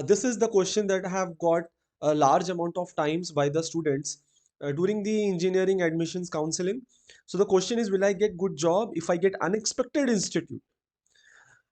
This is the question that I have got a large amount of times by the students during the engineering admissions counseling. So the question is, will I get good job if I get unexpected institute?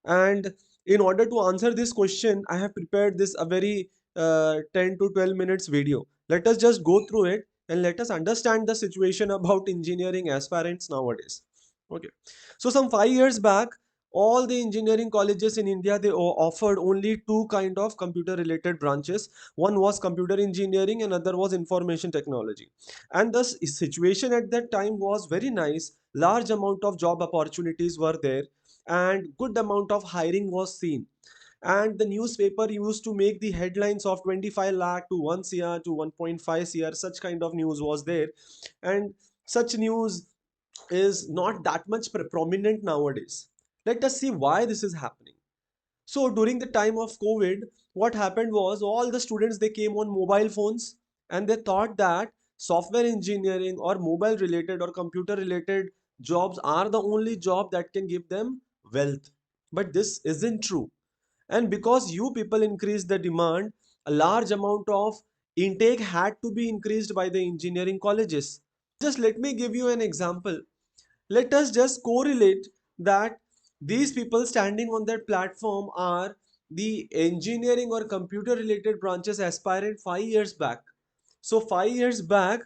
And in order to answer this question, I have prepared this a very 10 to 12 minutes video. Let us just go through it and let us understand the situation about engineering aspirants nowadays. Okay. So some 5 years back, all the engineering colleges in India, they offered only two kind of computer related branches. One was computer engineering and other was information technology. And the situation at that time was very nice. Large amount of job opportunities were there and good amount of hiring was seen, and the newspaper used to make the headlines of 25 lakh to 1 cr to 1.5 cr. Such kind of news was there, and such news is not that much prominent nowadays. Let us see why this is happening. So during the time of COVID, what happened was all the students, they came on mobile phones, and they thought that software engineering or mobile related or computer related jobs are the only job that can give them wealth. But this isn't true. And because you people increased the demand, a large amount of intake had to be increased by the engineering colleges. Just let me give you an example. Let us just correlate that these people standing on that platform are the engineering or computer related branches aspirant 5 years back. So 5 years back,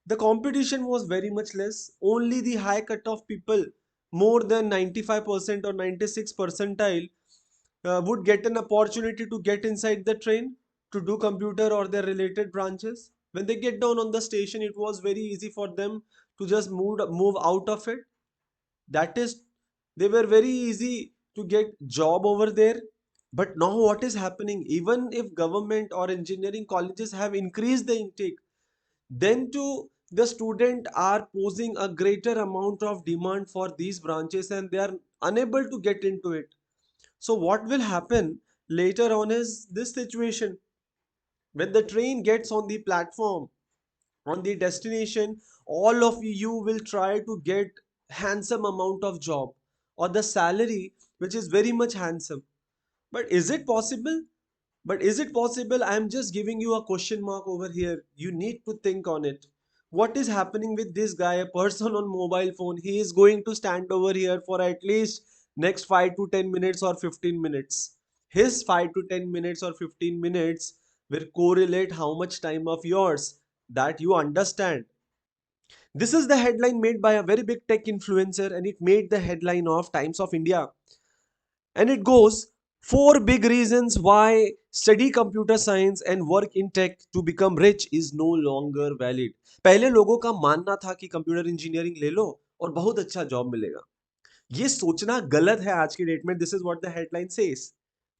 the competition was very much less. Only the high cut of people, more than 95% or 96 percentile, would get an opportunity to get inside the train to do computer or their related branches. When they get down on the station, it was very easy for them to just move out of it. That is, they were very easy to get job over there. But now what is happening, even if government or engineering colleges have increased the intake, then too the student are posing a greater amount of demand for these branches and they are unable to get into it. So what will happen later on is this situation: when the train gets on the platform, on the destination, all of you will try to get handsome amount of job or the salary which is very much handsome. But is it possible? I am just giving you a question mark over here. You need to think on it. What is happening with this guy, a person on mobile phone? He is going to stand over here for at least next 5 to 10 minutes or 15 minutes. His 5 to 10 minutes or 15 minutes will correlate how much time of yours, that you understand. This is the headline made by a very big tech influencer, and it made the headline of Times of India. And it goes, four big reasons why study computer science and work in tech to become rich is no longer valid. पहले लोगों का मानना था कि computer engineering ले लो और बहुत अच्छा जॉब मिलेगा. ये सोचना गलत है आज की डेट में. This is what the headline says.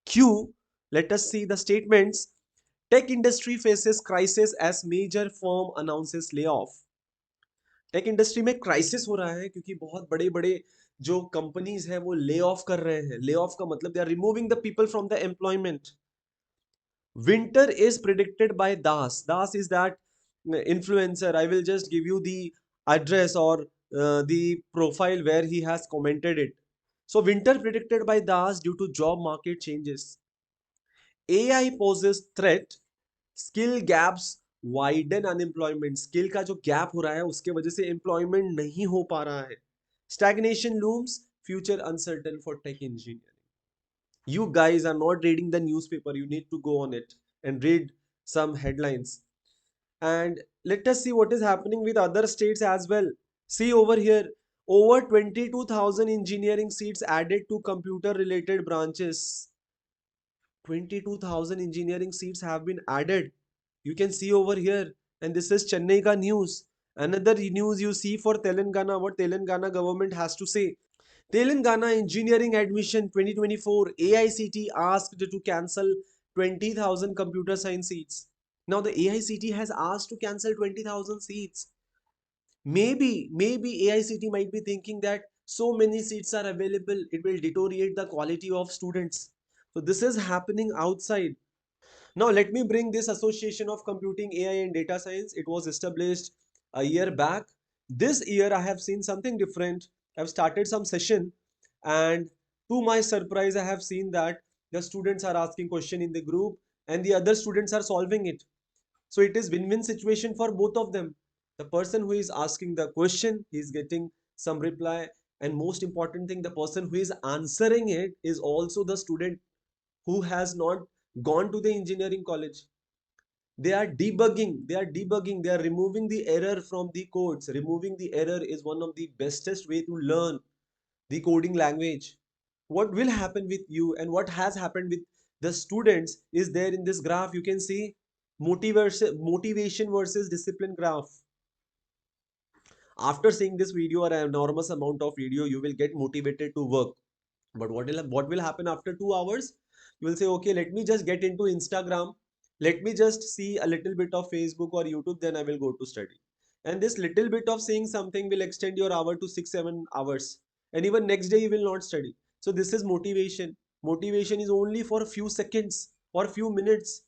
क्यों? Let us see the statements. Tech industry faces crisis as major firm announces lay off. Tech industry में क्राइसिस हो रहा है क्योंकि बहुत बड़े बड़े जो कंपनीज है वो ले ऑफ कर रहे हैं. ले ऑफ का मतलब they are removing the people from the employment. Winter is predicted by Das. Das is that influencer. I will just give you the address or the profile where he has commented it. So winter predicted by Das due to job market changes. AI poses threat. Skill gaps widen unemployment. Skill का जो gap हो रहा है उसके वजह से employment नहीं हो पा रहा है. Stagnation looms. Future uncertain for tech engineering. You guys are not reading the newspaper. You need to go on it and read some headlines. And let us see what is happening with other states as well. See over here, over 22,000 engineering seats added to computer related branches. 22,000 engineering seats have been added. You can see over here. And this is Chennai ka news. Another news you see for Telangana, what Telangana government has to say. Telangana Engineering Admission 2024, AICT asked to cancel 20,000 computer science seats. Now the AICT has asked to cancel 20,000 seats. Maybe AICT might be thinking that so many seats are available, it will deteriorate the quality of students. So this is happening outside. Now let me bring this Association of Computing, AI and Data Science. It was established a year back. This year I have seen something different. I've started some session, and to my surprise I have seen that The students are asking question in the group and the other students are solving it. So it is win-win situation for both of them. The person who is asking the question, he is getting some reply, and most important thing, the person who is answering it is also the student who has not gone to the engineering college. They are removing the error from the codes. Removing the error is one of the bestest way to learn the coding language. What will happen with you and what has happened with the students is there in this graph. You can see motivation versus discipline graph. After seeing this video or an enormous amount of video, you will get motivated to work. But what will happen after 2 hours? You will say, okay, let me just get into Instagram. Let me just see a little bit of Facebook or YouTube, then I will go to study. And this little bit of seeing something will extend your hour to 6 7 hours. And even next day you will not study. So this is motivation. Motivation is only for a few seconds or few minutes,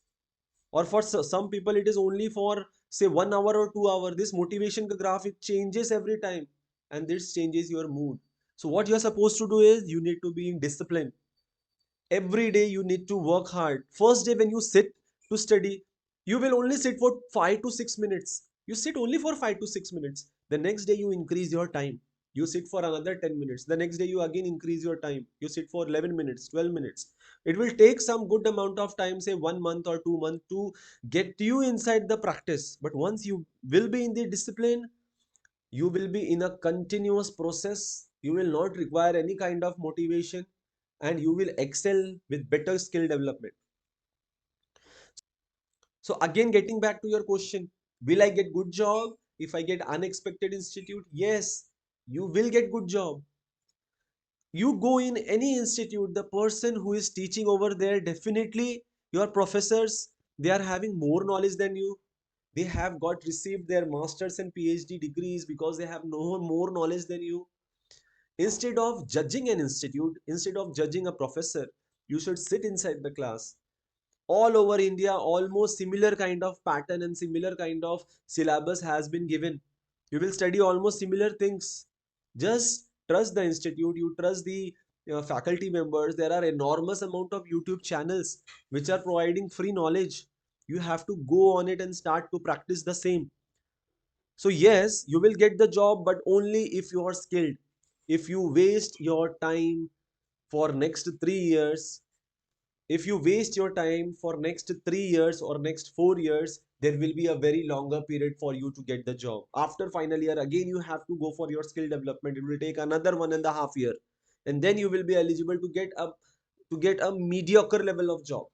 or for some people it is only for say 1 hour or 2 hour. This motivation graph, it changes every time, and this changes your mood. So what you're supposed to do is you need to be in discipline. Every day you need to work hard. First day when you sit to study, you will only sit for 5 to 6 minutes. You sit only for 5 to 6 minutes. The next day you increase your time, you sit for another 10 minutes. The next day you again increase your time, you sit for 11 minutes, 12 minutes. It will take some good amount of time, say 1 month or 2 months, to get you inside the practice. But once you will be in the discipline, you will be in a continuous process. You will not require any kind of motivation, and you will excel with better skill development. So again, getting back to your question, will I get good job if I get unexpected institute? Yes, you will get good job. You go in any institute, the person who is teaching over there, definitely your professors, they are having more knowledge than you. They have got received their masters and PhD degrees because they have no more knowledge than you. Instead of judging an institute, instead of judging a professor, you should sit inside the class. All over India, almost similar kind of pattern and similar kind of syllabus has been given. You will study almost similar things. Just trust the institute, you trust the faculty members. There are enormous amount of YouTube channels which are providing free knowledge. You have to go on it and start to practice the same. So yes, you will get the job, but only if you are skilled. If you waste your time for next 3 years, if you waste your time for next 3 years or next 4 years, there will be a very longer period for you to get the job. After final year, again you have to go for your skill development. It will take another 1.5 year, and then you will be eligible to get a mediocre level of job.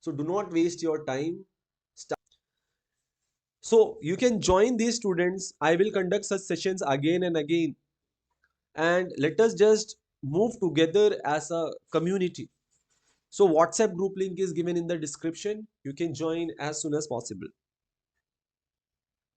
So do not waste your time. So you can join these students. I will conduct such sessions again and again, and let us just move together as a community. So WhatsApp group link is given in the description. You can join as soon as possible.